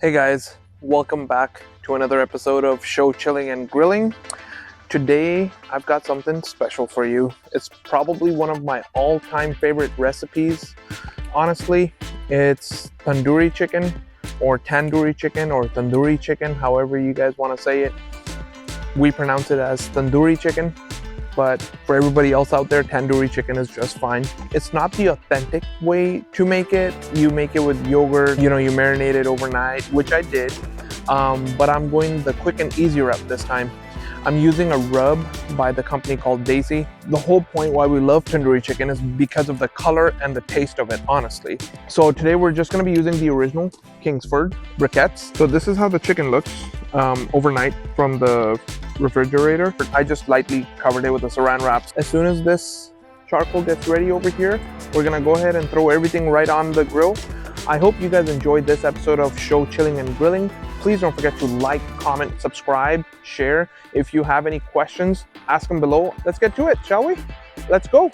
Hey guys, welcome back to another episode of Show Chilling and Grilling. Today I've got something special for you. It's probably one of my all-time favorite recipes. Honestly, it's tandoori chicken or tandoori chicken, however you guys want to say it. We pronounce it as tandoori chicken, but for everybody else out there, tandoori chicken is just fine. It's not the authentic way to make it. You make it with yogurt, you marinate it overnight, which I did, but I'm going the quick and easy route this time. I'm using a rub by the company called Tsp. The whole point why we love tandoori chicken is because of the color and the taste of it, honestly. So today we're just gonna be using the original Kingsford briquettes. So this is how the chicken looks overnight from the refrigerator. I just lightly covered it with a saran wrap. As soon as this charcoal gets ready over here, we're gonna go ahead and throw everything right on the grill. I hope you guys enjoyed this episode of Show Chilling and Grilling. Please don't forget to like, comment, subscribe, share. If you have any questions, ask them below. Let's get to it, shall we? Let's go.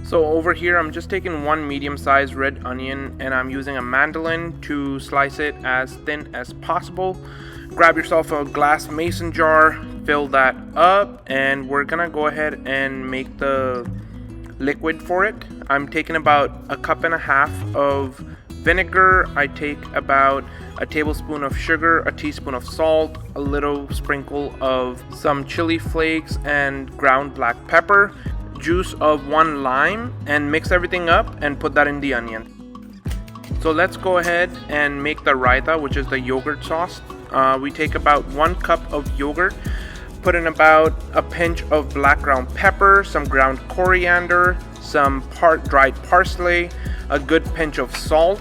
So over here, I'm just taking one medium-sized red onion and I'm using a mandolin to slice it as thin as possible. Grab yourself a glass mason jar, fill that up, and we're gonna go ahead and make the liquid for it. I'm taking about a cup and a half of vinegar. I take about a tablespoon of sugar, a teaspoon of salt, a little sprinkle of some chili flakes and ground black pepper, juice of 1 lime, and mix everything up and put that in the onion. So let's go ahead and make the raita, which is the yogurt sauce. We take about 1 cup of yogurt, put in about a pinch of black ground pepper, some ground coriander, some dried parsley, a good pinch of salt,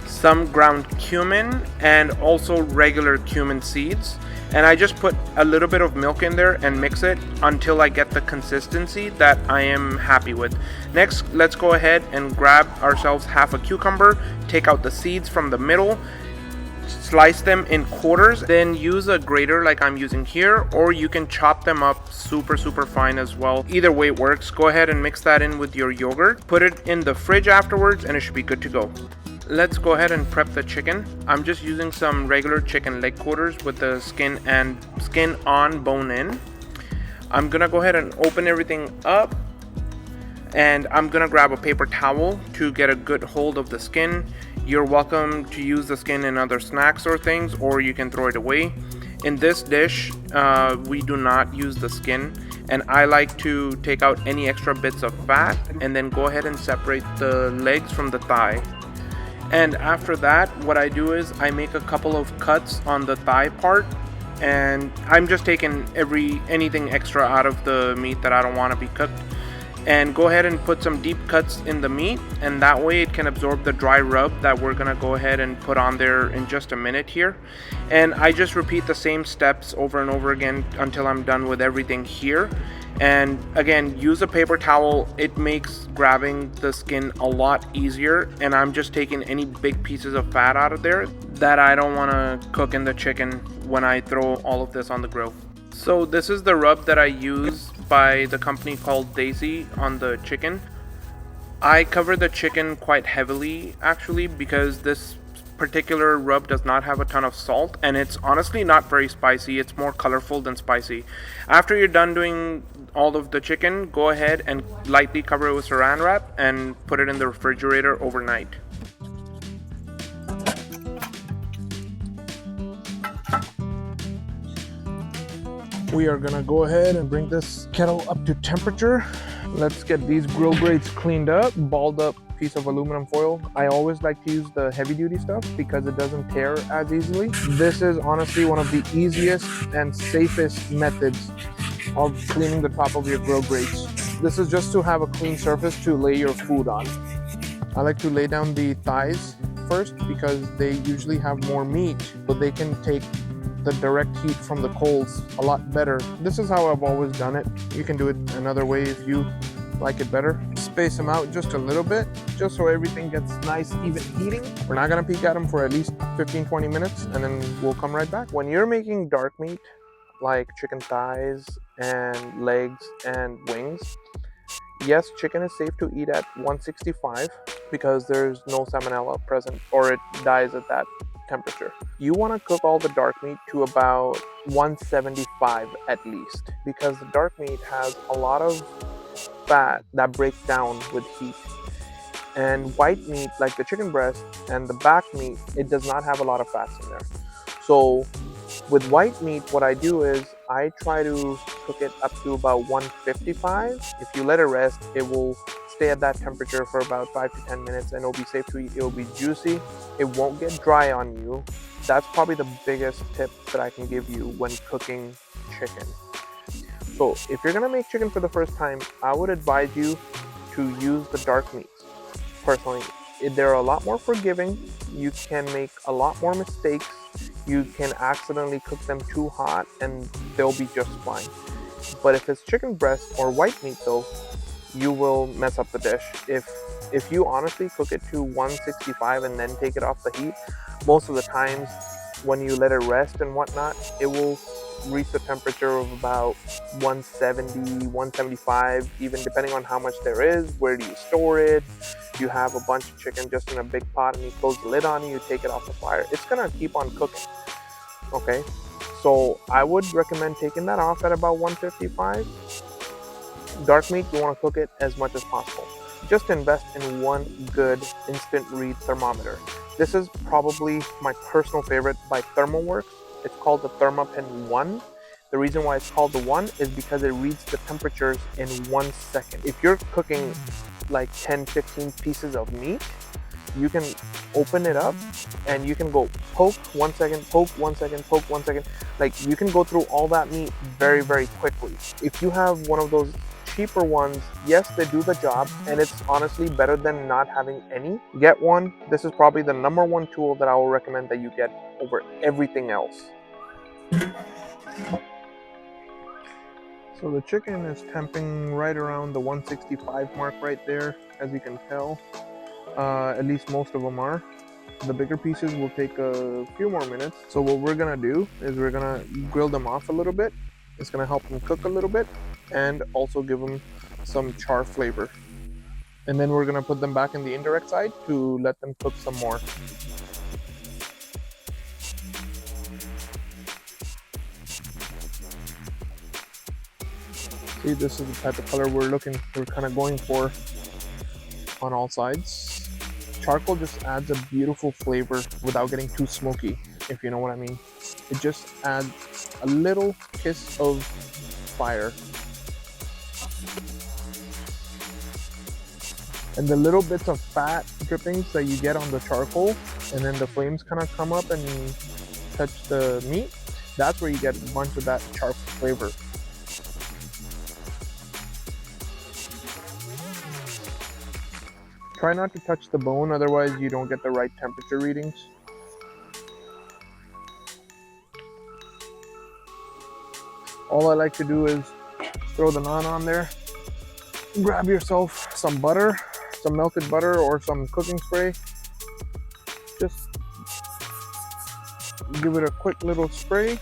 some ground cumin, and also regular cumin seeds. And I just put a little bit of milk in there and mix it until I get the consistency that I am happy with. Next, let's go ahead and grab ourselves half a cucumber, take out the seeds from the middle, slice them in quarters, then use a grater like I'm using here, or you can chop them up super fine as well. Either way works. Go ahead and mix that in with your yogurt, put it in the fridge afterwards, and it should be good to go. Let's go ahead and prep the chicken. I'm just using some regular chicken leg quarters with the skin on, bone in. I'm gonna go ahead and open everything up, and I'm gonna grab a paper towel to get a good hold of the skin. You're welcome to use the skin in other snacks or things, or you can throw it away. In this dish, we do not use the skin, and I like to take out any extra bits of fat and then go ahead and separate the legs from the thigh. And after that, what I do is I make a couple of cuts on the thigh part, and I'm just taking anything extra out of the meat that I don't want to be cooked, and go ahead and put some deep cuts in the meat, and that way it can absorb the dry rub that we're gonna go ahead and put on there in just a minute here. And I just repeat the same steps over and over again until I'm done with everything here. And again, use a paper towel. It makes grabbing the skin a lot easier, and I'm just taking any big pieces of fat out of there that I don't want to cook in the chicken when I throw all of this on the grill. So this is the rub that I use by the company called Daisy on the chicken. I cover the chicken quite heavily actually, because this particular rub does not have a ton of salt, and it's honestly not very spicy. It's more colorful than spicy. After you're done doing all of the chicken, go ahead and lightly cover it with saran wrap and put it in the refrigerator overnight. We are gonna go ahead and bring this kettle up to temperature. Let's get these grill grates cleaned up, balled up piece of aluminum foil. I always like to use the heavy duty stuff because it doesn't tear as easily. This is honestly one of the easiest and safest methods of cleaning the top of your grill grates. This is just to have a clean surface to lay your food on. I like to lay down the thighs first because they usually have more meat, so they can take the direct heat from the coals a lot better. This is how I've always done it. You can do it another way if you like it better. Space them out just a little bit, just so everything gets nice, even heating. We're not gonna peek at them for at least 15-20 minutes, and then we'll come right back. When you're making dark meat, like chicken thighs and legs and wings, Yes, chicken is safe to eat at 165 because there's no salmonella present or it dies at that temperature. You want to cook all the dark meat to about 175 at least, because the dark meat has a lot of fat that breaks down with heat. And white meat, like the chicken breast and the back meat, it does not have a lot of fats in there. So with white meat, what I do is I try to cook it up to about 155. If you let it rest, it will stay at that temperature for about 5 to 10 minutes and it'll be safe to eat. It'll be juicy. It won't get dry on you. That's probably the biggest tip that I can give you when cooking chicken. So if you're gonna make chicken for the first time, I would advise you to use the dark meats. Personally, they're a lot more forgiving. You can make a lot more mistakes. You can accidentally cook them too hot and they'll be just fine. But if it's chicken breast or white meat though, you will mess up the dish. If you honestly cook it to 165 and then take it off the heat, most of the times when you let it rest and whatnot, it will reach the temperature of about 170, 175, even depending on how much there is. Where do you store it? You have a bunch of chicken just in a big pot and you close the lid on it, you take it off the fire, it's gonna keep on cooking. Okay, so I would recommend taking that off at about 155. Dark meat, you want to cook it as much as possible. Just invest in one good instant read thermometer. This is probably my personal favorite by ThermoWorks. It's called the ThermaPen 1. The reason why it's called the 1 is because it reads the temperatures in 1 second. If you're cooking like 10-15 pieces of meat, you can open it up and you can go poke 1 second, poke 1 second, poke 1 second. Like, you can go through all that meat very, very quickly. If you have one of those cheaper ones, yes, they do the job, and it's honestly better than not having any. Get one. This is probably the #1 tool that I will recommend that you get over everything else. So the chicken is temping right around the 165 mark right there, as you can tell. At least most of them are. The bigger pieces will take a few more minutes. So what we're gonna do is we're gonna grill them off a little bit. It's gonna help them cook a little bit and also give them some char flavor. And then we're gonna put them back in the indirect side to let them cook some more. See, this is the type of color we're kind of going for on all sides. Charcoal just adds a beautiful flavor without getting too smoky, if you know what I mean. It just adds a little kiss of fire. And the little bits of fat drippings that you get on the charcoal, and then the flames kind of come up and touch the meat, that's where you get a bunch of that char flavor. Try not to touch the bone, otherwise you don't get the right temperature readings. All I like to do is throw the naan on there, grab yourself some butter, some melted butter or some cooking spray. Just give it a quick little spray.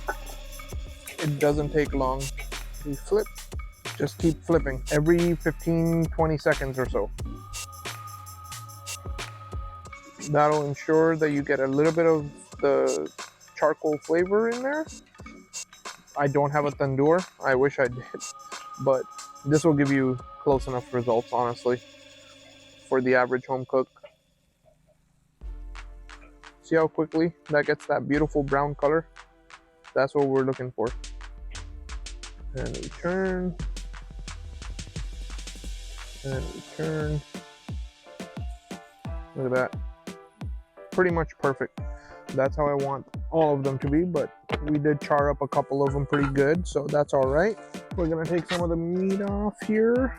It doesn't take long. You flip, just keep flipping every 15-20 seconds or so. That'll ensure that you get a little bit of the charcoal flavor in there. I don't have a tandoor. I wish I did, but this will give you close enough results, honestly, for the average home cook. See how quickly that gets that beautiful brown color? That's what we're looking for. And we turn. And we turn. Look at that. Pretty much perfect. That's how I want all of them to be, but we did char up a couple of them pretty good, so that's all right. We're gonna take some of the meat off here,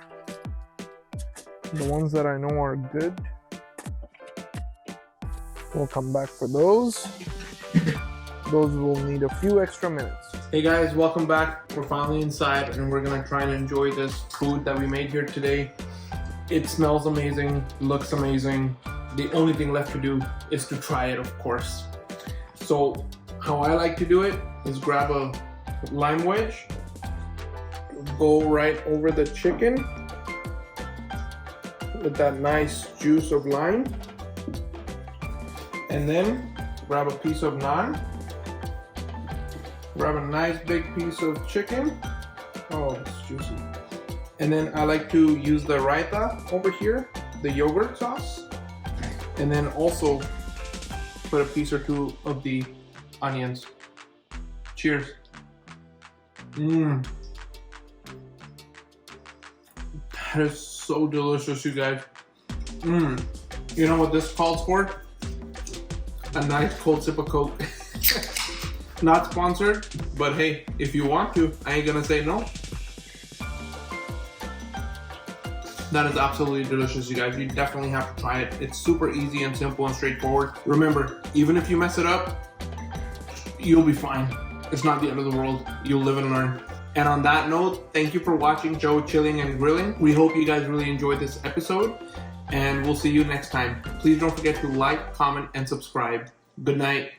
the ones that I know are good. We'll come back for those. Those will need a few extra minutes. Hey guys, welcome back. We're finally inside and we're gonna try and enjoy this food that we made here today. It smells amazing, looks amazing. The only thing left to do is to try it, of course. So how I like to do it is grab a lime wedge, go right over the chicken, with that nice juice of lime. And then grab a piece of naan. Grab a nice big piece of chicken. Oh, it's juicy. And then I like to use the Raita over here, the yogurt sauce. And then also put a piece or two of the onions. Cheers. Mmm. That is so delicious, you guys. Mmm. You know what this calls for? A nice cold sip of Coke. Not sponsored, but hey, if you want to, I ain't gonna say no. That is absolutely delicious, you guys. You definitely have to try it. It's super easy and simple and straightforward. Remember, even if you mess it up, you'll be fine. It's not the end of the world. You'll live and learn. And on that note, thank you for watching Joe Chilling and Grilling. We hope you guys really enjoyed this episode, and we'll see you next time. Please don't forget to like, comment, and subscribe. Good night.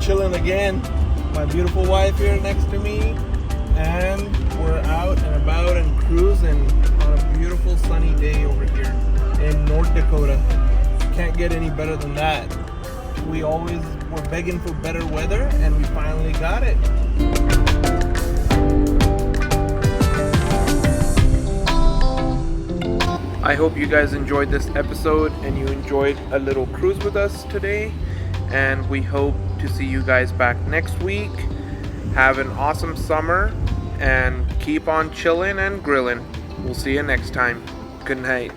Chilling again. My beautiful wife here next to me, and we're out and about and cruising on a beautiful sunny day over here in North Dakota. Can't get any better than that. We always were begging for better weather, and we finally got it. I hope you guys enjoyed this episode and you enjoyed a little cruise with us today, and we hope to see you guys back next week. Have an awesome summer and keep on chilling and grilling. We'll see you next time. Good night.